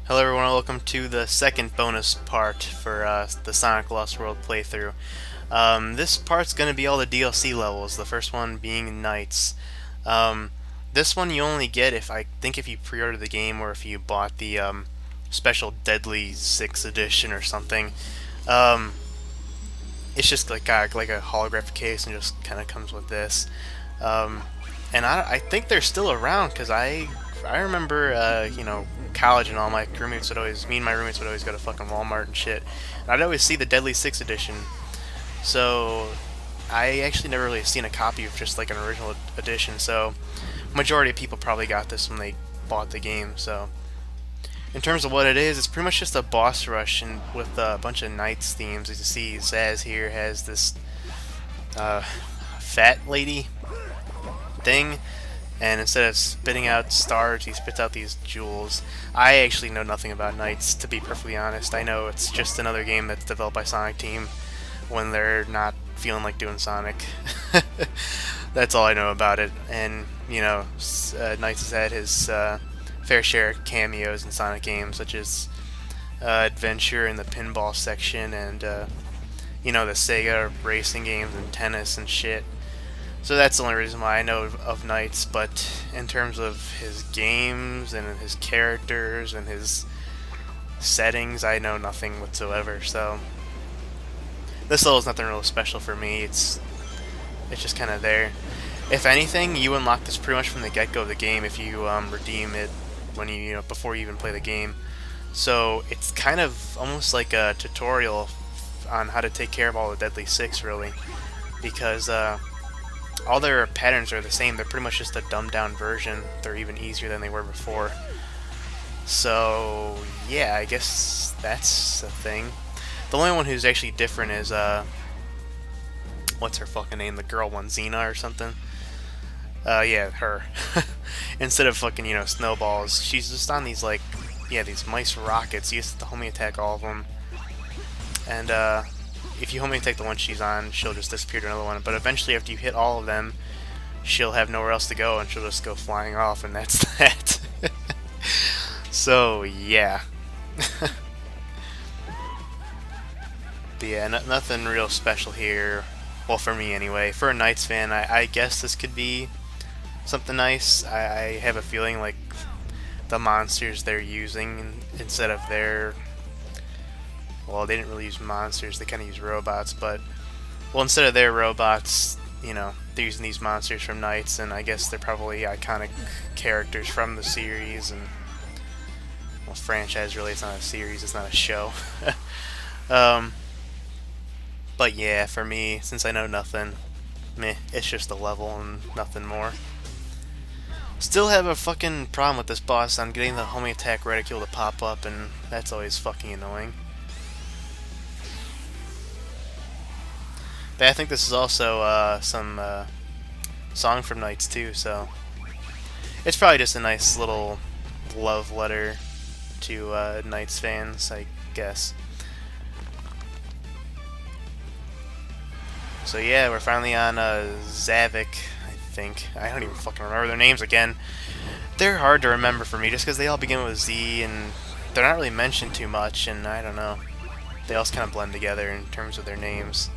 Hello everyone, welcome to the second bonus part for the Sonic Lost World playthrough. This part's going to be all the DLC levels, the first one being Knights. Um, this one you only get if you pre-order the game or if you bought the special Deadly 6 edition or something. Um, it's just like a holographic case and just kind of comes with this. Um, and I think they're still around because I remember college and all my roommates would always me and my roommates would always go to fucking Walmart and shit. And I'd always see the Deadly Six edition. So I actually never really seen a copy of just like an original edition. So majority of people probably got this when they bought the game. So in terms of what it is, it's pretty much just a boss rush and with a bunch of Knights themes. As you see, Zaz here has this uh, fat lady thing, and instead of spitting out stars, he spits out these jewels. I actually know nothing about Knights, to be perfectly honest. I know it's just another game that's developed by Sonic Team when they're not feeling like doing Sonic. That's all I know about it. And, Knights has had his fair share of cameos in Sonic games, such as Adventure in the pinball section and, the Sega racing games and tennis and shit. So that's the only reason why I know of Knights, but in terms of his games and his characters and his settings, I know nothing whatsoever. So this level is nothing real special for me. It's just kind of there. If anything, you unlock this pretty much from the get-go of the game if you redeem it when before you even play the game. So it's kind of almost like a tutorial on how to take care of all the Deadly Six, really, because all their patterns are the same. They're pretty much just a dumbed down version. They're even easier than they were before. So yeah, I guess that's the thing. The only one who's actually different is what's her fucking name? The girl one, Xena or something. Yeah, her. Instead of fucking snowballs, she's just on these these mice rockets. You have to homing attack all of them, and if you homing attack the one she's on, she'll just disappear to another one. But eventually, after you hit all of them, she'll have nowhere else to go, and she'll just go flying off, and that's that. So, yeah. But yeah, nothing real special here. Well, for me anyway. For a Knights fan, I guess this could be something nice. I have a feeling like the monsters they're using instead of their... Well, they didn't really use monsters, they kind of use robots, but... Well, instead of their robots, they're using these monsters from Knights, and I guess they're probably iconic characters from the series, and... Well, franchise, really, it's not a series, it's not a show. But yeah, for me, since I know nothing, meh, it's just a level and nothing more. Still have a fucking problem with this boss. I'm getting the homing attack reticule to pop up, and that's always fucking annoying. But I think this is also some song from Knights too, so it's probably just a nice little love letter to Knights fans, I guess. So yeah, we're finally on Zavik, I think. I don't even fucking remember their names again. They're hard to remember for me just because they all begin with Z and they're not really mentioned too much, and I don't know. They all kind of blend together in terms of their names.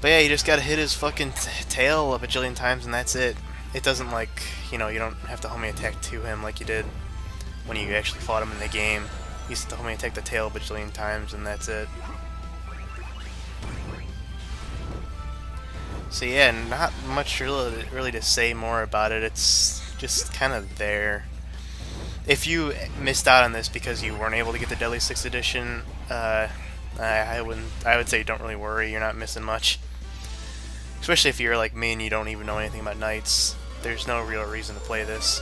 But yeah, you just gotta hit his fucking tail a bajillion times and that's it. It doesn't you don't have to homing attack to him like you did when you actually fought him in the game. You just have to homing attack the tail a bajillion times and that's it. So yeah, not much really to say more about it. It's just kind of there. If you missed out on this because you weren't able to get the Deadly 6th edition, I would say don't really worry. You're not missing much. Especially if you're like me and you don't even know anything about Knights. There's no real reason to play this.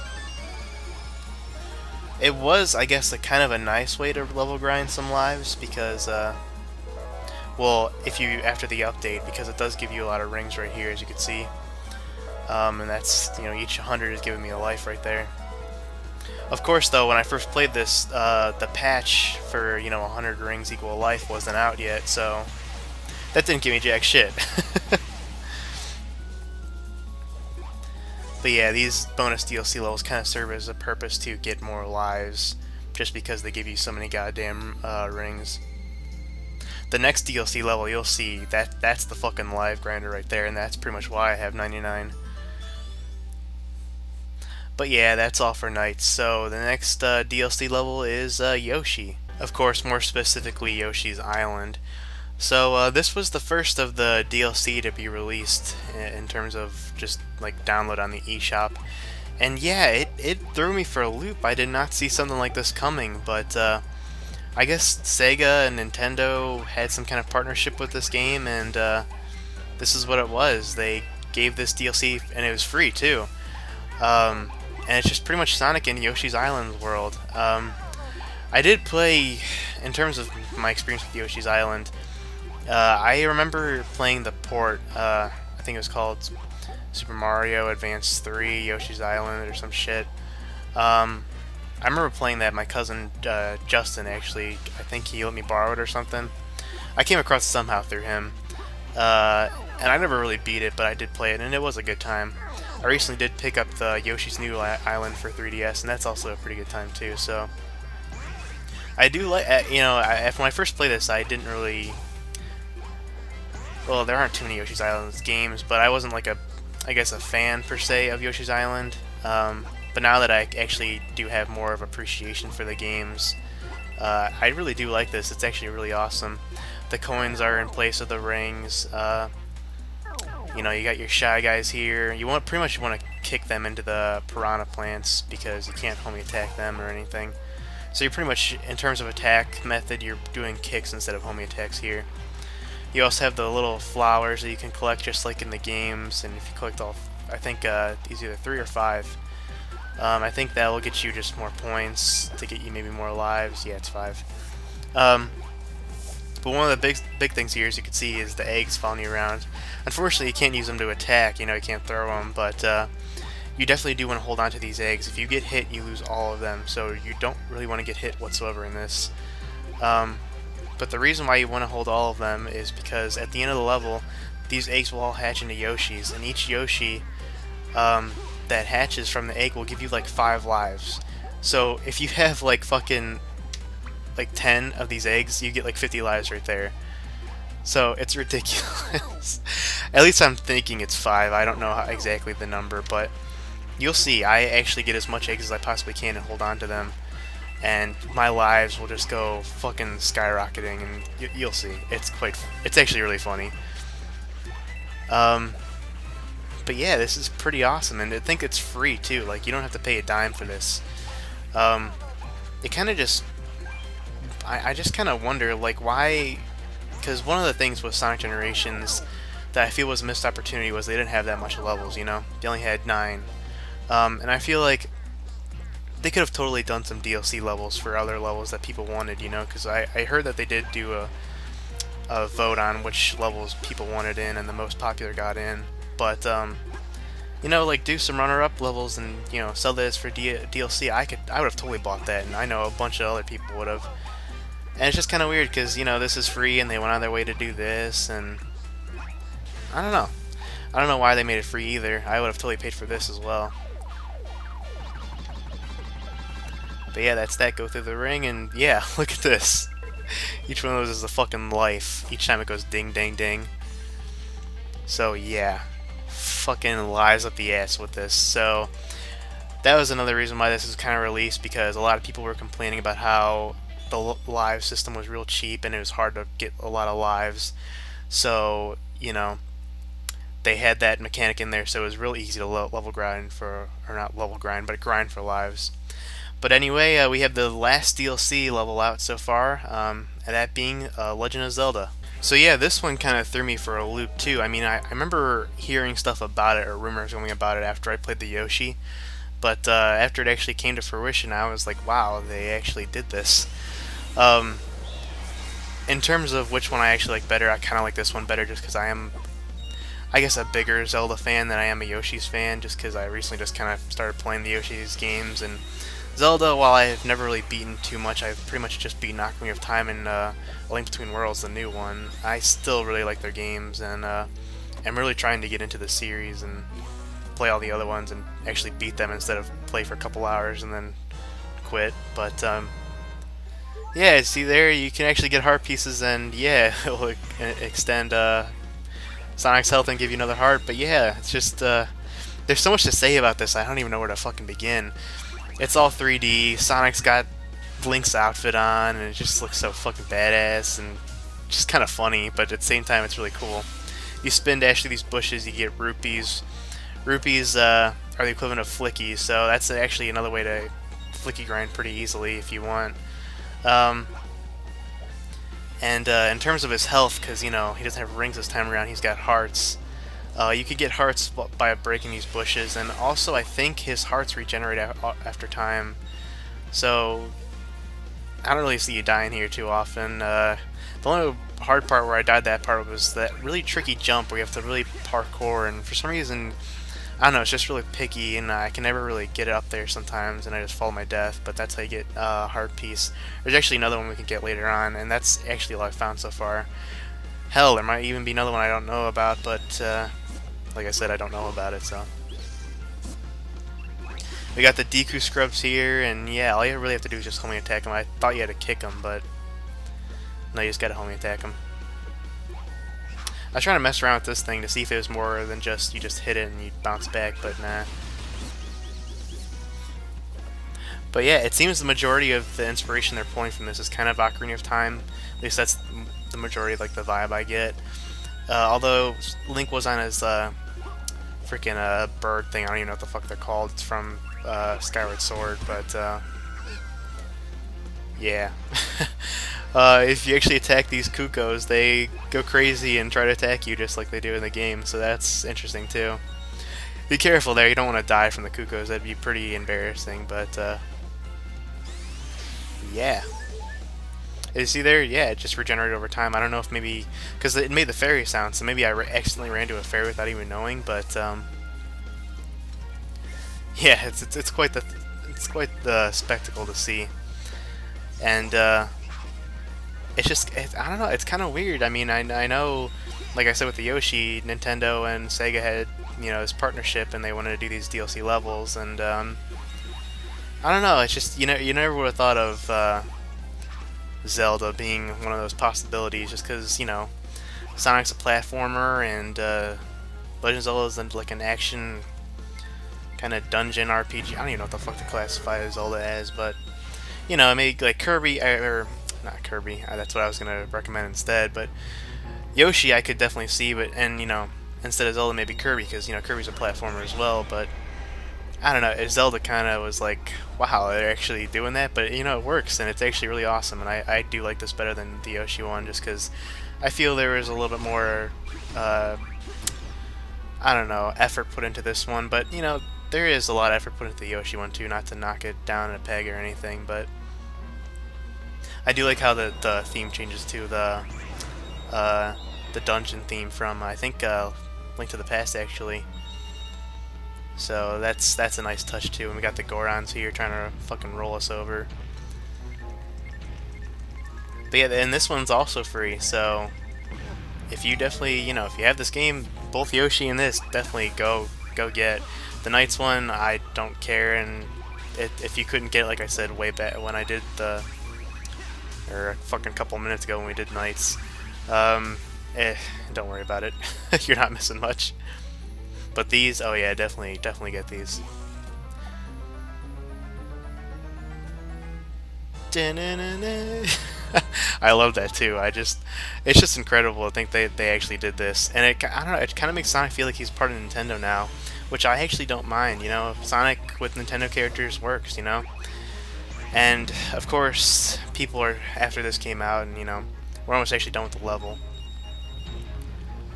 It was, I guess, kind of a nice way to level grind some lives because, well, after the update, because it does give you a lot of rings right here, as you can see. And that's, each 100 is giving me a life right there. Of course, though, when I first played this, the patch for, 100 rings equal life wasn't out yet, so that didn't give me jack shit. But yeah, these bonus DLC levels kind of serve as a purpose to get more lives just because they give you so many goddamn rings. The next DLC level, you'll see that's the fucking live grinder right there, and that's pretty much why I have 99. But yeah, that's all for Knights. So the next DLC level is Yoshi. Of course, more specifically Yoshi's Island. So this was the first of the DLC to be released in terms of just like download on the eShop. And yeah, it threw me for a loop. I did not see something like this coming, but I guess Sega and Nintendo had some kind of partnership with this game, and this is what it was. They gave this DLC, and it was free too. And it's just pretty much Sonic in Yoshi's Island world. I did play, in terms of my experience with Yoshi's Island, I remember playing the port, I think it was called Super Mario Advance 3 Yoshi's Island or some shit. I remember playing that. My cousin Justin, actually, I think he let me borrow it or something. I came across it somehow through him. And I never really beat it, but I did play it, and it was a good time. I recently did pick up the Yoshi's New Island for 3DS, and that's also a pretty good time too. So I do like, when I first played this, I didn't really. Well, there aren't too many Yoshi's Island games, but I wasn't like I guess a fan per se of Yoshi's Island. But now that I actually do have more of appreciation for the games, I really do like this. It's actually really awesome. The coins are in place of the rings. You got your Shy Guys here. You pretty much want to kick them into the piranha plants because you can't homie attack them or anything. So you're pretty much, in terms of attack method, you're doing kicks instead of homie attacks here. You also have the little flowers that you can collect just like in the games, and if you collect all, I think these either 3 or 5. I think that will get you just more points to get you maybe more lives. Yeah, it's 5. But one of the big things here, as you can see, is the eggs following you around. Unfortunately, you can't use them to attack. You can't throw them, but you definitely do want to hold on to these eggs. If you get hit, you lose all of them, so you don't really want to get hit whatsoever in this. But the reason why you want to hold all of them is because at the end of the level, these eggs will all hatch into Yoshis, and each Yoshi that hatches from the egg will give you like 5 lives. So if you have like fucking 10 of these eggs, you get like 50 lives right there. So it's ridiculous. At least I'm thinking it's 5. I don't know exactly the number, but you'll see. I actually get as much eggs as I possibly can and hold on to them, and my lives will just go fucking skyrocketing, and you'll see. It's actually really funny. But yeah, this is pretty awesome, and I think it's free too. Like, you don't have to pay a dime for this. It kind of just, I just kind of wonder, like, why? Because one of the things with Sonic Generations that I feel was a missed opportunity was they didn't have that much levels. They only had 9, and I feel like they could have totally done some DLC levels for other levels that people wanted, because I heard that they did do a vote on which levels people wanted in, and the most popular got in. But, like, do some runner-up levels and, sell this for DLC. I would have totally bought that, and I know a bunch of other people would have. And it's just kind of weird because, this is free, and they went out of their way to do this, and I don't know. I don't know why they made it free either. I would have totally paid for this as well. But yeah, that's that. Go through the ring, and yeah, look at this. Each one of those is a fucking life. Each time it goes ding, ding, ding. So yeah, fucking lives up the ass with this. So that was another reason why this was kind of released, because a lot of people were complaining about how the live system was real cheap and it was hard to get a lot of lives. So, they had that mechanic in there, so it was real easy to level grind for, or not level grind, but grind for lives. But anyway, we have the last DLC level out so far, and that being Legend of Zelda. So yeah, this one kind of threw me for a loop too. I mean, I remember hearing stuff about it, or rumors going about it, after I played the Yoshi. But after it actually came to fruition, I was like, wow, they actually did this. In terms of which one I actually like better, I kind of like this one better just because I am, I guess, a bigger Zelda fan than I am a Yoshi's fan, just because I recently just kind of started playing the Yoshi's games. And Zelda, while I've never really beaten too much, I've pretty much just beaten Ocarina of Time and A Link Between Worlds, the new one. I still really like their games, and I'm really trying to get into the series and play all the other ones and actually beat them instead of play for a couple hours and then quit. But Yeah, see there, you can actually get heart pieces, and yeah, it'll extend Sonic's health and give you another heart. But yeah, it's just there's so much to say about this. I don't even know where to fucking begin. It's all 3D. Sonic's got Link's outfit on, and it just looks so fucking badass and just kind of funny. But at the same time, it's really cool. You spin dash through these bushes, you get rupees. Rupees are the equivalent of flickies, so that's actually another way to flicky grind pretty easily if you want. Um, and in terms of his health, because you know he doesn't have rings this time around, he's got hearts. You could get hearts by breaking these bushes, and also I think his hearts regenerate after time. So I don't really see you dying here too often. The only hard part where I died that part was that really tricky jump where you have to really parkour, and for some reason, I don't know, it's just really picky, and I can never really get it up there sometimes, and I just fall to my death, but that's how you get hard piece. There's actually another one we can get later on, and that's actually all I've found so far. Hell, there might even be another one I don't know about, but like I said, I don't know about it, so. We got the Deku Scrubs here, and yeah, all you really have to do is just homing attack them. I thought you had to kick them, but no, you just gotta homing attack them. I was trying to mess around with this thing to see if it was more than just you just hit it and you bounce back, but nah. But yeah, it seems the majority of the inspiration they're pulling from this is kind of Ocarina of Time. At least that's the majority of like the vibe I get. Although Link was on his freaking bird thing, I don't even know what the fuck they're called. It's from Skyward Sword, but yeah. If you actually attack these Cuckoos, they go crazy and try to attack you just like they do in the game, so that's interesting too. Be careful there, you don't want to die from the Cuckoos, that'd be pretty embarrassing, but yeah. You see there? Yeah, it just regenerated over time. I don't know if maybe, because it made the fairy sound, so maybe I accidentally ran into a fairy without even knowing, but yeah, it's quite the spectacle to see. And it's just, I don't know, it's kind of weird. I mean, I know, like I said with the Yoshi, Nintendo and Sega had, you know, this partnership, and they wanted to do these DLC levels, and I don't know, it's just, you know, you never would have thought of Zelda being one of those possibilities, just because, you know, Sonic's a platformer, and Legend of Zelda is like an action kind of dungeon RPG. I don't even know what the fuck to classify Zelda as, but you know, maybe like Kirby, or not Kirby, that's what I was gonna recommend instead, but Yoshi I could definitely see, but, and you know, instead of Zelda maybe Kirby, because you know Kirby's a platformer as well, but I don't know, Zelda kind of was like, wow, they're actually doing that, but you know, it works, and it's actually really awesome, and I do like this better than the Yoshi one, just because I feel there was a little bit more, I don't know, effort put into this one, but you know, there is a lot of effort put into the Yoshi one too, not to knock it down in a peg or anything, but I do like how the theme changes to the dungeon theme from, I think, Link to the Past, actually. So that's a nice touch too. And we got the Gorons here trying to fucking roll us over. But yeah, and this one's also free, so if you definitely, you know, if you have this game, both Yoshi and this, definitely go get. The Knights one, I don't care, and if you couldn't get it, like I said, way back when I did the, or a fucking couple minutes ago when we did Knights, don't worry about it. You're not missing much. But these, oh yeah, definitely get these. I love that too. It's just incredible to think they actually did this, and I don't know, it kind of makes Sonic feel like he's part of Nintendo now, which I actually don't mind. You know, Sonic with Nintendo characters works. You know, and of course, people are, after this came out, and you know, we're almost actually done with the level.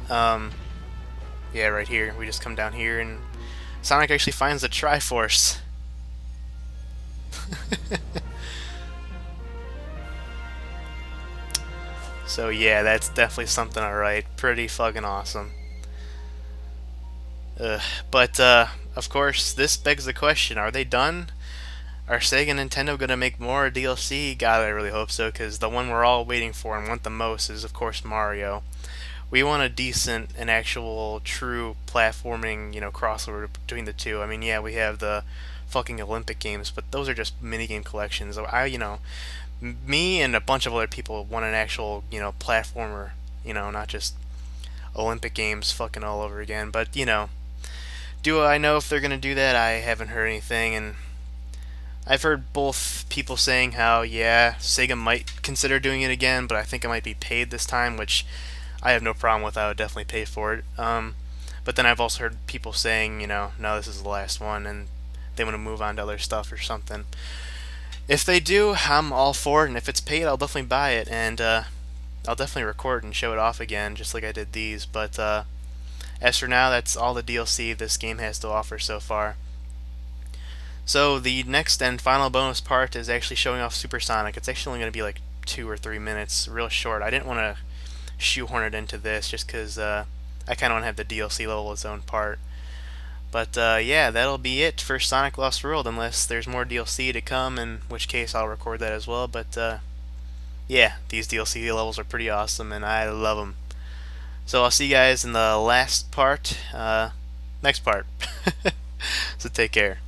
Yeah, right here. We just come down here, and Sonic actually finds the Triforce. So yeah, that's definitely something alright. Pretty fucking awesome. But of course, this begs the question, are they done? Are Sega and Nintendo gonna make more DLC? God, I really hope so, because the one we're all waiting for and want the most is, of course, Mario. We want a decent and actual true platforming, you know, crossover between the two. I mean, yeah, we have the fucking Olympic games, but those are just minigame collections. You know, Me and a bunch of other people want an actual, platformer, not just Olympic Games fucking all over again. But, do I know if they're going to do that? I haven't heard anything, and I've heard both people saying how, yeah, Sega might consider doing it again, but I think it might be paid this time, which I have no problem with. I would definitely pay for it. But then I've also heard people saying, no, this is the last one, and they want to move on to other stuff or something. If they do, I'm all for it, and if it's paid, I'll definitely buy it, and I'll definitely record and show it off again, just like I did these. But as for now, that's all the DLC this game has to offer so far. So the next and final bonus part is actually showing off Supersonic. It's actually only going to be like 2 or 3 minutes, real short. I didn't want to shoehorn it into this just because I kind of want to have the DLC level its own part. But yeah, that'll be it for Sonic Lost World, unless there's more DLC to come, in which case I'll record that as well. But yeah, these DLC levels are pretty awesome, and I love them. So I'll see you guys in the last part, next part. So take care.